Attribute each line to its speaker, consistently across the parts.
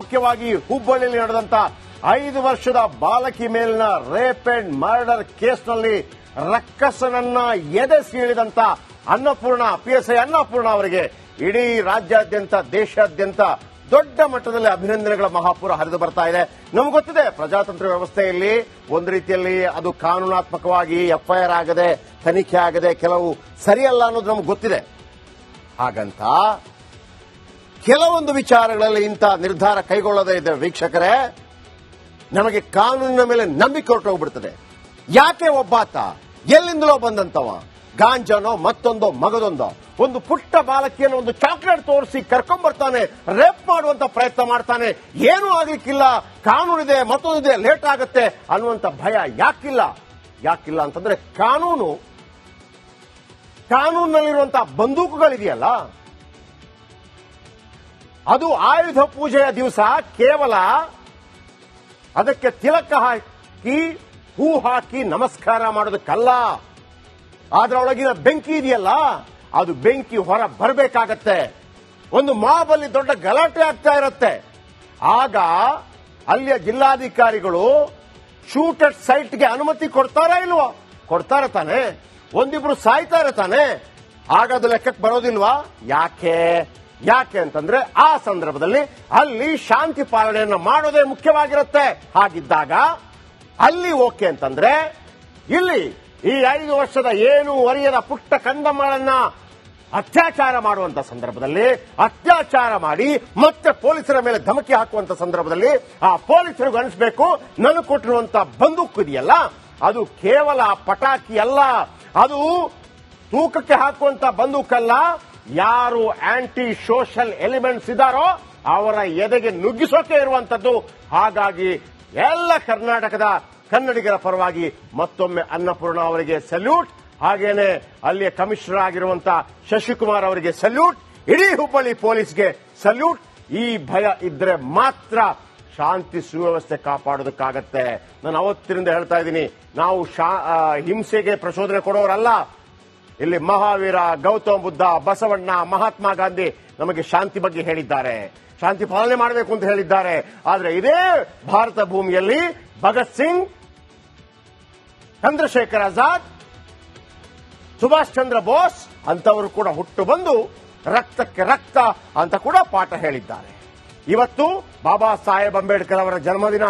Speaker 1: ಮುಖ್ಯವಾಗಿ ಹುಬ್ಬಳ್ಳಿಯಲ್ಲಿ ನಡೆದಂತ 5 ವರ್ಷದ ಬಾಲಕಿ ಮೇಲಿನ ರೇಪ್ ಅಂಡ್ ಮರ್ಡರ್ ಕೇಸ್ನಲ್ಲಿ ರಕ್ಕಸನನ್ನ ಎದೆ ಸೀಳಿದಂತ ಅನ್ನಪೂರ್ಣ PSI ಅನ್ನಪೂರ್ಣ ಅವರಿಗೆ ಇಡೀ ರಾಜ್ಯಾದ್ಯಂತ ದೇಶಾದ್ಯಂತ ದೊಡ್ಡ ಮಟ್ಟದಲ್ಲಿ ಅಭಿನಂದನೆಗಳ ಮಹಾಪೂರ ಹರಿದು ಬರ್ತಾ ಇದೆ. ನಮ್ಗೆ ಗೊತ್ತಿದೆ, ಪ್ರಜಾತಂತ್ರ ವ್ಯವಸ್ಥೆಯಲ್ಲಿ ಒಂದು ರೀತಿಯಲ್ಲಿ ಅದು ಕಾನೂನಾತ್ಮಕವಾಗಿ FIR ಆಗದೆ, ತನಿಖೆ ಆಗದೆ, ಕೆಲವು ಸರಿಯಲ್ಲ ಅನ್ನೋದು ನಮ್ಗೆ ಗೊತ್ತಿದೆ. ಹಾಗಂತ ಕೆಲವೊಂದು ವಿಚಾರಗಳಲ್ಲಿ ಇಂಥ ನಿರ್ಧಾರ ಕೈಗೊಳ್ಳದೇ ಇದ್ದರೆ ವೀಕ್ಷಕರೇ, ನಮಗೆ ಕಾನೂನಿನ ಮೇಲೆ ನಂಬಿಕೆ ಹೊರಟೋಗ್ಬಿಡ್ತದೆ. ಯಾಕೆ ಒಬ್ಬಾತ ಎಲ್ಲಿಂದಲೋ ಬಂದಂತವ ಗಾಂಜಾನೋ ಮತ್ತೊಂದೋ ಮಗದೊಂದೋ ಒಂದು ಪುಟ್ಟ ಬಾಲಕಿಯನ್ನು ಒಂದು ಚಾಕ್ಲೇಟ್ ತೋರಿಸಿ ಕರ್ಕೊಂಡ್ಬರ್ತಾನೆ, ರೇಪ್ ಮಾಡುವಂತ ಪ್ರಯತ್ನ ಮಾಡ್ತಾನೆ, ಏನೂ ಆಗ್ಲಿಕ್ಕಿಲ್ಲ, ಕಾನೂನಿದೆ, ಮತ್ತೊಂದಿದೆ, ಲೇಟ್ ಆಗುತ್ತೆ ಅನ್ನುವಂತ ಭಯ ಯಾಕಿಲ್ಲ ಅಂತಂದ್ರೆ ಕಾನೂನಿನಲ್ಲಿರುವಂತಹ ಬಂದೂಕುಗಳಿದೆಯಲ್ಲ, ಅದು ಆಯುಧ ಪೂಜೆಯ ದಿವಸ ಕೇವಲ ಅದಕ್ಕೆ ತಿಲಕ ಹಾಕಿ ಹೂ ಹಾಕಿ ನಮಸ್ಕಾರ ಮಾಡೋದಕ್ಕಲ್ಲ. ಅದರೊಳಗಿನ ಬೆಂಕಿ ಇದೆಯಲ್ಲ, ಅದು ಬೆಂಕಿ ಹೊರ ಬರಬೇಕಾಗತ್ತೆ. ಒಂದು ಮಾಬ್ ಅಲ್ಲಿ ದೊಡ್ಡ ಗಲಾಟೆ ಆಗ್ತಾ ಇರುತ್ತೆ, ಆಗ ಅಲ್ಲಿಯ ಜಿಲ್ಲಾಧಿಕಾರಿಗಳು ಶೂಟ್ ಅಟ್ ಸೈಟ್ಗೆ ಅನುಮತಿ ಕೊಡ್ತಾರಾ ಇಲ್ವಾ? ಕೊಡ್ತಾರೆ ತಾನೆ. ಒಂದಿಬ್ರು ಸಾಯ್ತಾರೆ ತಾನೆ, ಆಗ ಅದು ಲೆಕ್ಕಕ್ಕೆ ಬರೋದಿಲ್ವಾ? ಯಾಕೆ ಅಂತಂದ್ರೆ ಆ ಸಂದರ್ಭದಲ್ಲಿ ಅಲ್ಲಿ ಶಾಂತಿ ಪಾಲನೆಯನ್ನು ಮಾಡೋದೇ ಮುಖ್ಯವಾಗಿರುತ್ತೆ. ಹಾಗಿದ್ದಾಗ ಅಲ್ಲಿ ಓಕೆ ಅಂತಂದ್ರೆ, ಇಲ್ಲಿ ಈ 5 ವರ್ಷದ ಏನು ಒರಿಯದ ಪುಟ್ಟ ಕಂದಮ್ಮಳನ್ನ ಅತ್ಯಾಚಾರ ಮಾಡುವಂತ ಸಂದರ್ಭದಲ್ಲಿ, ಅತ್ಯಾಚಾರ ಮಾಡಿ ಮತ್ತೆ ಪೊಲೀಸರ ಮೇಲೆ ಧಮಕಿ ಹಾಕುವಂತ ಸಂದರ್ಭದಲ್ಲಿ ಆ ಪೊಲೀಸರಿಗೂ ಅನಿಸಬೇಕು, ನನಗೆ ಕೊಟ್ಟಿರುವಂತ ಬಂದೂಕು ಇದೆಯಲ್ಲ ಅದು ಕೇವಲ ಪಟಾಕಿ ಅಲ್ಲ, ಅದು ತೂಕಕ್ಕೆ ಹಾಕುವಂತ ಬಂದೂಕಲ್ಲ, ಯಾರು ಆಂಟಿ ಸೋಷಿಯಲ್ ಎಲಿಮೆಂಟ್ಸ್ ಇದ್ದಾರೋ ಅವರ ಎದೆಗೆ ನುಗ್ಗಿಸೋಕೆ ಇರುವಂತದ್ದು. ಹಾಗಾಗಿ ಎಲ್ಲ ಕರ್ನಾಟಕದ ಕನ್ನಡಿಗರ ಪರವಾಗಿ ಮತ್ತೊಮ್ಮೆ ಅನ್ನಪೂರ್ಣ ಅವರಿಗೆ ಸಲ್ಯೂಟ್, ಹಾಗೇನೆ ಅಲ್ಲಿಯ ಕಮಿಷನರ್ ಆಗಿರುವಂತಹ ಶಶಿಕುಮಾರ್ ಅವರಿಗೆ ಸಲ್ಯೂಟ್, ಇಡೀ ಹುಬ್ಬಳ್ಳಿ ಪೊಲೀಸ್ಗೆ ಸಲ್ಯೂಟ್. ಈ ಭಯ ಇದ್ರೆ ಮಾತ್ರ ಶಾಂತಿ ಸುವ್ಯವಸ್ಥೆ ಕಾಪಾಡೋದಕ್ಕಾಗತ್ತೆ. ನಾನು ಅವತ್ತಿನಿಂದ ಹೇಳ್ತಾ ಇದ್ದೀನಿ, ನಾವು ಹಿಂಸೆಗೆ ಪ್ರಚೋದನೆ ಕೊಡೋರಲ್ಲ. ಇಲ್ಲಿ ಮಹಾವೀರ, ಗೌತಮ ಬುದ್ಧ, ಬಸವಣ್ಣ, ಮಹಾತ್ಮ ಗಾಂಧಿ ನಮಗೆ ಶಾಂತಿ ಬಗ್ಗೆ ಹೇಳಿದ್ದಾರೆ, ಶಾಂತಿ ಪಾಲನೆ ಮಾಡಬೇಕು ಅಂತ ಹೇಳಿದ್ದಾರೆ. ಆದರೆ ಇದೇ ಭಾರತ ಭೂಮಿಯಲ್ಲಿ ಭಗತ್ ಸಿಂಗ್, ಚಂದ್ರಶೇಖರ್ ಆಜಾದ್, ಸುಭಾಷ್ ಚಂದ್ರ ಬೋಸ್ ಅಂತವರು ಕೂಡ ಹುಟ್ಟು ಬಂದು ರಕ್ತಕ್ಕೆ ರಕ್ತ ಅಂತ ಕೂಡ ಪಾಠ ಹೇಳಿದ್ದಾರೆ. ಇವತ್ತು ಬಾಬಾ ಸಾಹೇಬ್ ಅಂಬೇಡ್ಕರ್ ಅವರ ಜನ್ಮದಿನ.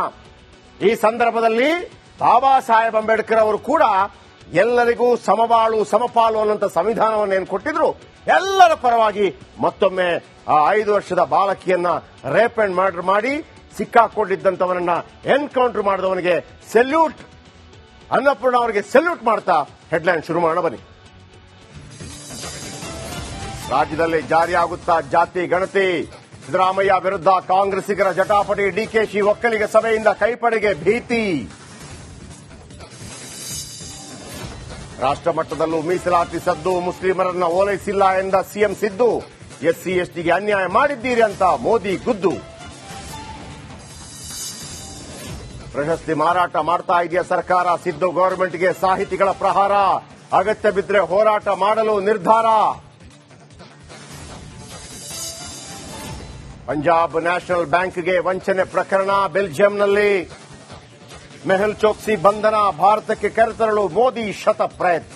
Speaker 1: ಈ ಸಂದರ್ಭದಲ್ಲಿ ಬಾಬಾ ಸಾಹೇಬ್ ಅಂಬೇಡ್ಕರ್ ಅವರು ಕೂಡ ಎಲ್ಲರಿಗೂ ಸಮಬಾಳು ಸಮಪಾಲು ಅನ್ನುವಂಥ ಸಂವಿಧಾನವನ್ನು ಏನು ಕೊಟ್ಟಿದ್ರು, ಎಲ್ಲರ ಪರವಾಗಿ ಮತ್ತೊಮ್ಮೆ ಆ 5 ವರ್ಷದ ಬಾಲಕಿಯನ್ನ ರೇಪ್ ಅಂಡ್ ಮರ್ಡರ್ ಮಾಡಿ ಸಿಕ್ಕಾಕೊಂಡಿದ್ದಂಥವನನ್ನ ಎನ್ಕೌಂಟರ್ ಮಾಡಿದವನಿಗೆ ಸೆಲ್ಯೂಟ್, ಅನ್ನಪೂರ್ಣ ಅವರಿಗೆ ಸೆಲ್ಯೂಟ್ ಮಾಡ್ತಾ ಹೆಡ್ಲೈನ್ ಶುರು ಮಾಡೋಣ ಬನ್ನಿ. ರಾಜ್ಯದಲ್ಲಿ ಜಾರಿಯಾಗುತ್ತಾ ಜಾತಿ ಗಣತಿ, ಸಿದ್ದರಾಮಯ್ಯ ವಿರುದ್ಧ ಕಾಂಗ್ರೆಸ್ಸಿಗರ ಜಟಾಪಟಿ, ಡಿಕೆಶಿ ಒಕ್ಕಲಿಗ ಸಭೆಯಿಂದ ಕೈಪಡೆಗೆ ಭೀತಿ. ರಾಷ್ಟ್ರ ಮಟ್ಟದಲ್ಲೂ ಮೀಸಲಾತಿ ಸದ್ದು, ಮುಸ್ಲಿಮರನ್ನ ಓಲೈಸಿಲ್ಲ ಎಂದ ಸಿಎಂ ಸಿದ್ದು, SC STಗೆ ಅನ್ಯಾಯ ಮಾಡಿದ್ದೀರಿ ಅಂತ ಮೋದಿ ಗುದ್ದು. ಪ್ರಶಸ್ತಿ ಮಾರಾಟ ಮಾಡ್ತಾ ಇದೆಯಾ ಸರ್ಕಾರ, ಸಿದ್ದು ಗವರ್ಮೆಂಟ್ಗೆ ಸಾಹಿತಿಗಳ ಪ್ರಹಾರ, ಅಗತ್ಯ ಬಿದ್ದರೆ ಹೋರಾಟ ಮಾಡಲು ನಿರ್ಧಾರ. ಪಂಜಾಬ್ ನ್ಯಾಷನಲ್ ಬ್ಯಾಂಕ್ಗೆ ವಂಚನೆ ಪ್ರಕರಣ, ಬೆಲ್ಜಿಯಂನಲ್ಲಿ ಮೆಹುಲ್ ಚೋಕ್ಸಿ ಬಂಧನ, ಭಾರತಕ್ಕೆ ಕರೆತರಲು ಮೋದಿ ಶತ ಪ್ರಯತ್ನ.